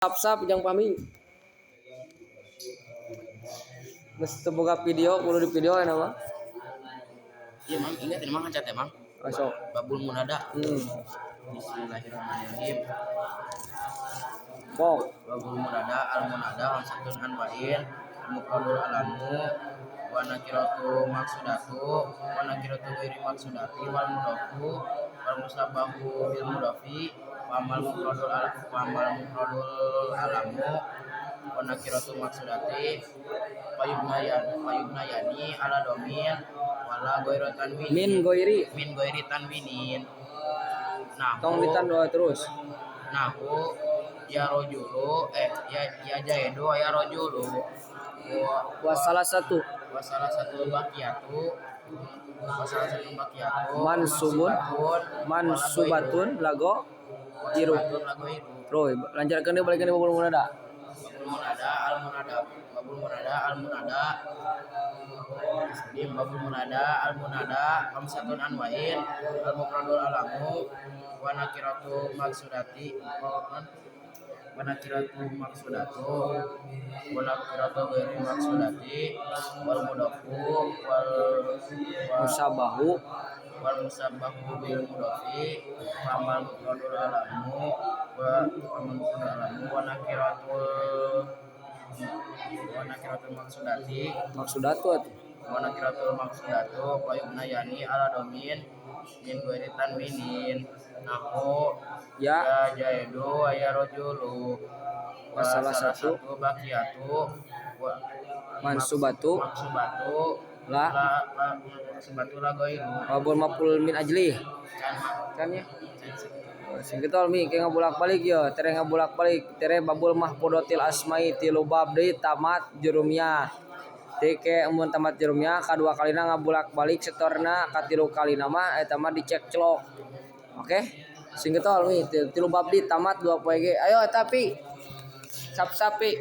Sap yang pami mesti boga video kudu di video ya nama iya mang ingat ini mang kan emang masuk babul munada bismillahirrahmanirrahim kok babul munada al munada hamsatun anwa'in mufradul alamu wa nakiratu maksudatu wa nakiratu ghairi maksudati wal mudafu wal musabahu bil mudafi wa amal mufradul alamu wa nakiratu maksudati payubnayani ala domin wala goiro tanwinin min goiri tanwinin nah tong ditandua terus nahu ya rojulu ya jaedo ya rojulu salah satu bakiyatu mansubatun lago iru Roy lancarkan dia balikin babul munada al munada hamsatun anwa'in al mufradul alamu wa nakiratu maksudatu ghairi maksudati wal mudafu wal musabahu bil mudafi amal mufradul alamu wa nakiratul maksudatu payubnayani ala domin min ghairi tanwinin nahu ya jaidu ya rajulu wa salah satu bakiyatu mansubatu la gairu babul maful min ajli kan ya sing kitol mi ke ngabulak-balik ya tere ngabulak-balik tere babul mahfudatil asmai tilu bab deui tamat jurumiyah tike mun tamat jurumiyah kadua kalina ngabulak-balik setorna katilu kalina mah eta mah dicek celok oke sing kitol mi tilu bab deui tamat 2 poe ge ayo tapi sap-sapi